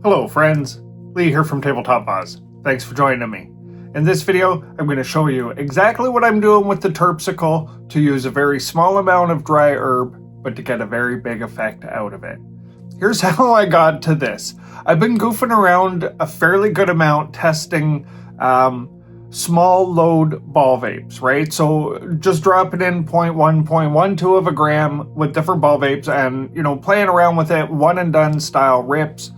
Hello friends, Lee here from TableTop Vase. Thanks for joining me. In this video, I'm going to show you exactly what I'm doing with the Terpcicle to use a very small amount of dry herb, but to get a very big effect out of it. Here's how I got to this. I've been goofing around a fairly good amount testing small load ball vapes, right? So just dropping in 0.1, 0.12 of a gram with different ball vapes and, playing around with it, one and done style rips.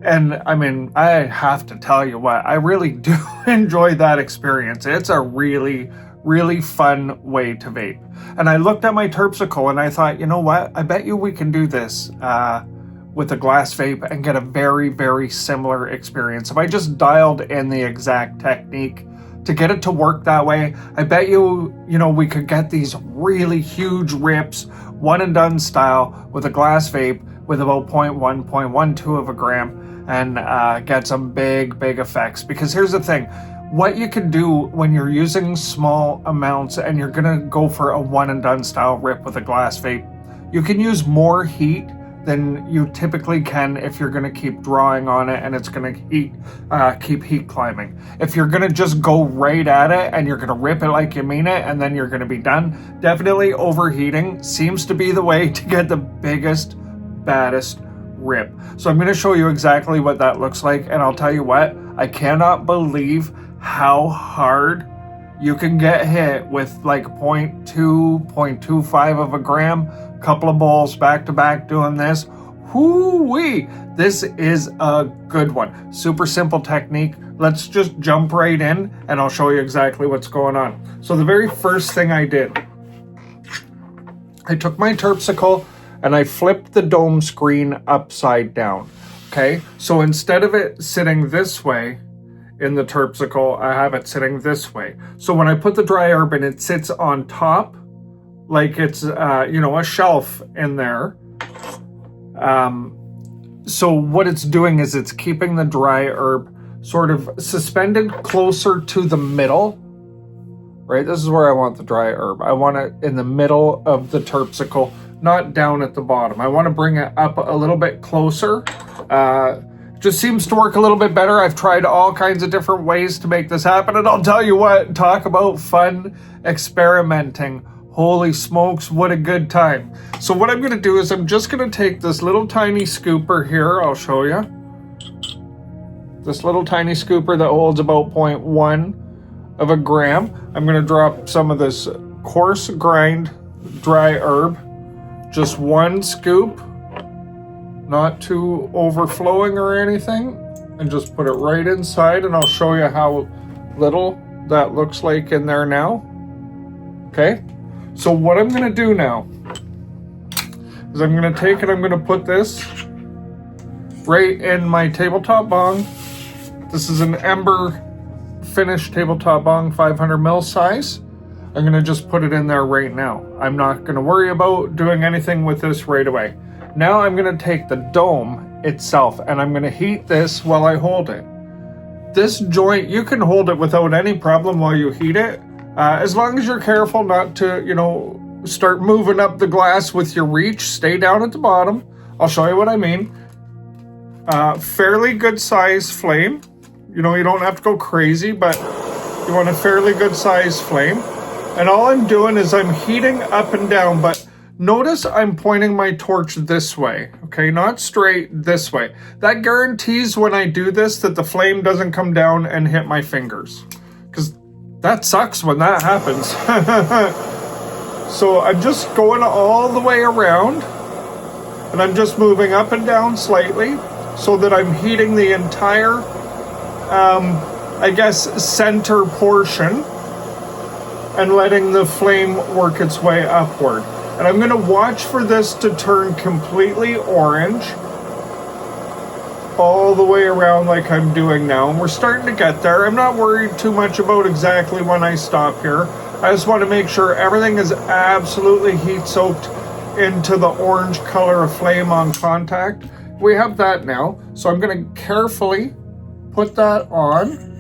And I mean, I have to tell you what, I really do enjoy that experience. It's a really, really fun way to vape. And I looked at my Terpcicle and I thought, you know what? I bet you we can do this with a glass vape and get a very, very similar experience. If I just dialed in the exact technique to get it to work that way, I bet we could get these really huge rips, one and done style with a glass vape with about 0.1, 0.12 of a gram and get some big effects. Because here's the thing, what you can do when you're using small amounts and you're gonna go for a one and done style rip with a glass vape, you can use more heat than you typically can if you're gonna keep drawing on it and it's gonna keep heat climbing. If you're gonna just go right at it and you're gonna rip it like you mean it and then you're gonna be done, definitely overheating seems to be the way to get the biggest, baddest rip. So I'm gonna show you exactly what that looks like, and I'll tell you what, I cannot believe how hard you can get hit with like 0.2, 0.25 of a gram, couple of bowls back to back doing this. Whoo-wee! This is a good one. Super simple technique. Let's just jump right in and I'll show you exactly what's going on. So the very first thing I did, I took my Terpcicle and I flipped the dome screen upside down. Okay, so instead of it sitting this way in the Terpcicle, I have it sitting this way. So when I put the dry herb in, it sits on top like it's a shelf in there. So what it's doing is it's keeping the dry herb sort of suspended closer to the middle. Right, this is where I want the dry herb. I want it in the middle of the Terpcicle, not down at the bottom. I want to bring it up a little bit closer. Just seems to work a little bit better. I've tried all kinds of different ways to make this happen, and I'll tell you what, talk about fun experimenting. Holy smokes, what a good time. So what I'm gonna do is I'm just gonna take this little tiny scooper here, I'll show you. This little tiny scooper that holds about 0.1 of a gram. I'm gonna drop some of this coarse grind dry herb, just one scoop, not too overflowing or anything, and just put it right inside, and I'll show you how little that looks like in there now. Okay, so what I'm gonna do now is I'm gonna take it, I'm gonna put this right in my tabletop bong. This is an Ember finished tabletop bong, 500 mil size. I'm gonna just put it in there right now. I'm not gonna worry about doing anything with this right away. Now I'm gonna take the dome itself and I'm gonna heat this while I hold it. This joint, you can hold it without any problem while you heat it, as long as you're careful not to, start moving up the glass with your reach. Stay down at the bottom. I'll show you what I mean. Fairly good size flame. You don't have to go crazy, but you want a fairly good size flame. And all I'm doing is I'm heating up and down, but notice I'm pointing my torch this way, okay? Not straight, this way. That guarantees when I do this that the flame doesn't come down and hit my fingers, because that sucks when that happens. So I'm just going all the way around, and I'm just moving up and down slightly so that I'm heating the entire, center portion and letting the flame work its way upward. And I'm gonna watch for this to turn completely orange all the way around like I'm doing now. And we're starting to get there. I'm not worried too much about exactly when I stop here. I just want to make sure everything is absolutely heat soaked into the orange color of flame on contact. We have that now. So I'm gonna carefully put that on.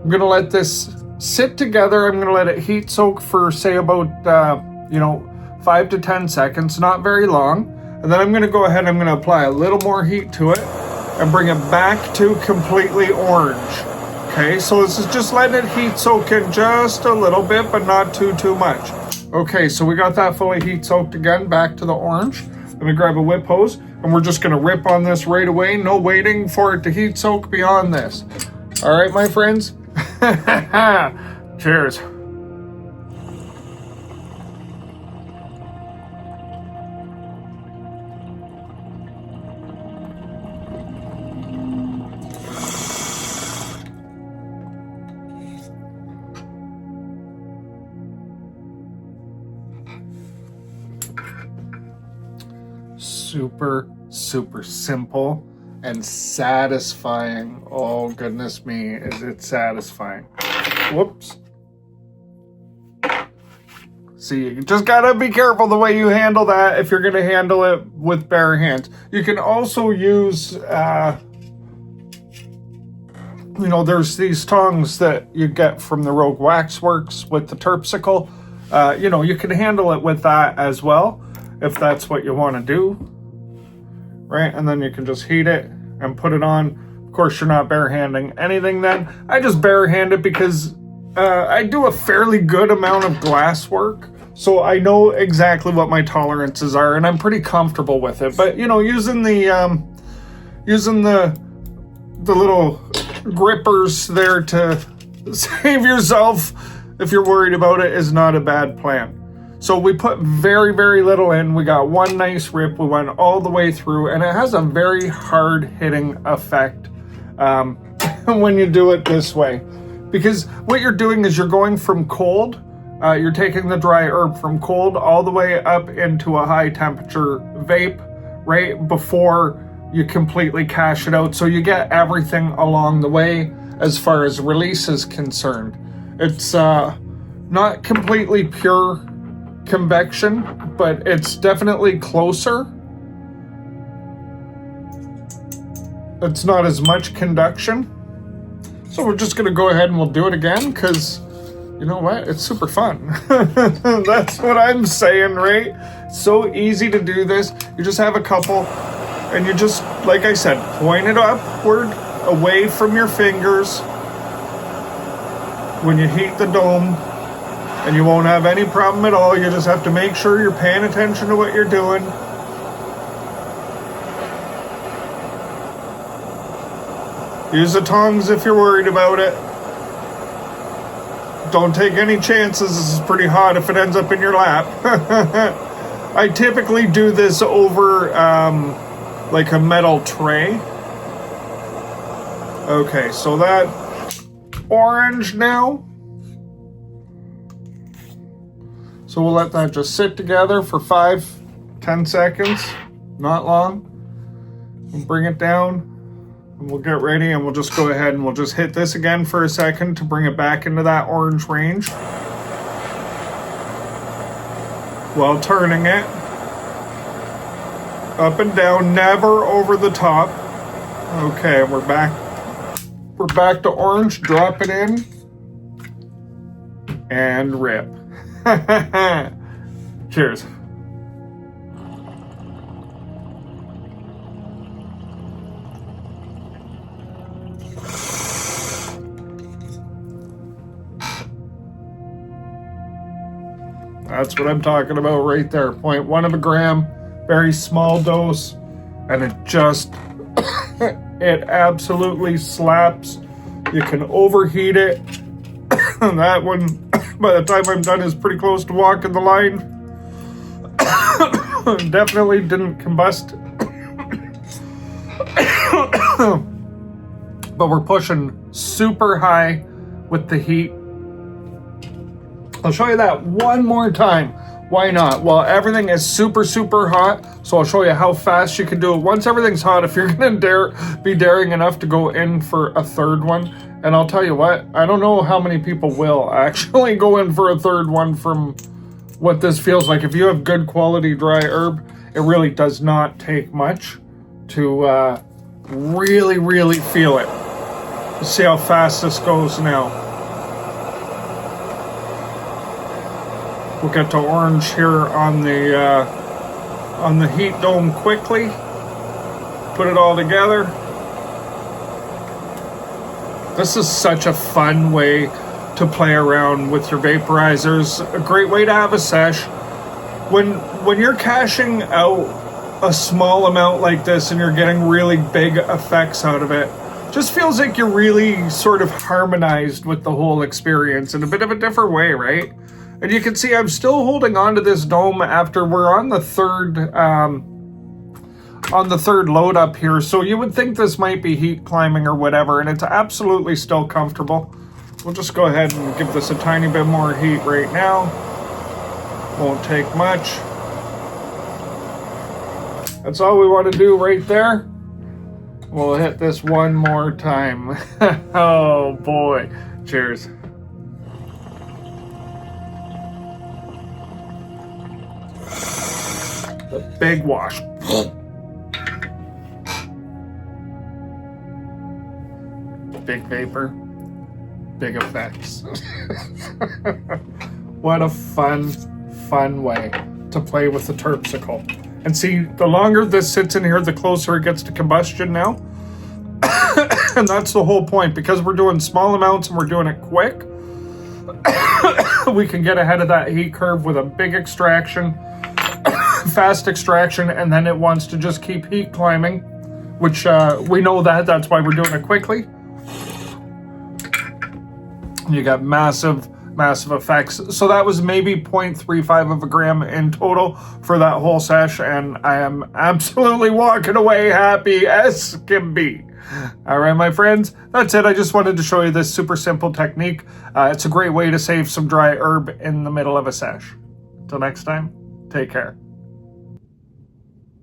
I'm gonna let this sit together. I'm gonna let it heat soak for say about 5 to 10 seconds, not very long. And then I'm gonna go ahead, I'm gonna apply a little more heat to it. and bring it back to completely orange. Okay, so this is just letting it heat soak in just a little bit, but not too much. Okay, so we got that fully heat soaked again, back to the orange. Let me grab a whip hose, and we're just gonna rip on this right away. No waiting for it to heat soak beyond this. All right, my friends? Cheers. Super simple and satisfying. Oh, goodness me, is it satisfying. Whoops. See, you just gotta be careful the way you handle that if you're gonna handle it with bare hands. You can also use, there's these tongs that you get from the Rogue Waxworks with the Terpcicle. You can handle it with that as well, if that's what you want to do. Right, and then you can just heat it and put it on. Of course, you're not barehanding anything then. I just barehand it because I do a fairly good amount of glass work, so I know exactly what my tolerances are, and I'm pretty comfortable with it. But using the little grippers there to save yourself if you're worried about it is not a bad plan. So we put very, very little in. We got one nice rip. We went all the way through, and it has a very hard-hitting effect when you do it this way. Because what you're doing is you're going from cold, you're taking the dry herb from cold all the way up into a high-temperature vape right before you completely cash it out. So you get everything along the way as far as release is concerned. It's not completely pure convection, but it's definitely closer. It's not as much conduction. So we're just gonna go ahead and we'll do it again, because you know what? It's super fun. That's what I'm saying, right? So easy to do this. You just have a couple, and you just, like I said, point it upward, away from your fingers when you heat the dome. And you won't have any problem at all. You just have to make sure you're paying attention to what you're doing. Use the tongs if you're worried about it. Don't take any chances. This is pretty hot if it ends up in your lap. I typically do this over like a metal tray. Okay, so that orange now. So we'll let that just sit together for 5-10 seconds, not long. We'll bring it down, and we'll get ready, and we'll just go ahead and we'll just hit this again for a second to bring it back into that orange range while turning it up and down, never over the top. Okay, we're back to orange. Drop it in and rip. Cheers. That's what I'm talking about right there. 0.1 of a gram, very small dose, and it just, it absolutely slaps. You can overheat it. That one, by the time I'm done, is pretty close to walking the line. Definitely didn't combust. But we're pushing super high with the heat. I'll show you that one more time. Why not? Well, everything is super hot, so I'll show you how fast you can do it. Once everything's hot, if you're gonna be daring enough to go in for a third one, and I'll tell you what, I don't know how many people will actually go in for a third one from what this feels like. If you have good quality dry herb, it really does not take much to really feel it. Let's see how fast this goes now. We'll get to orange here on the heat dome quickly. Put it all together. This is such a fun way to play around with your vaporizers. A great way to have a sesh. When you're cashing out a small amount like this and you're getting really big effects out of it, just feels like you're really sort of harmonized with the whole experience in a bit of a different way, right? And you can see I'm still holding on to this dome after we're on the third load up here. So you would think this might be heat climbing or whatever, and it's absolutely still comfortable. We'll just go ahead and give this a tiny bit more heat right now. Won't take much. That's all we want to do right there. We'll hit this one more time. Oh boy. Cheers. The big wash. Big vapor. Big effects. What a fun way to play with the Terpcicle. And see, the longer this sits in here, the closer it gets to combustion now. And that's the whole point. Because we're doing small amounts and we're doing it quick, we can get ahead of that heat curve with a big extraction, fast extraction, and then it wants to just keep heat climbing, which we know that's why we're doing it quickly. You got massive effects. So that was maybe 0.35 of a gram in total for that whole sesh, and I am absolutely walking away happy as can be. All right, my friends, that's it. I just wanted to show you this super simple technique. It's a great way to save some dry herb in the middle of a sesh. Till next time, take care.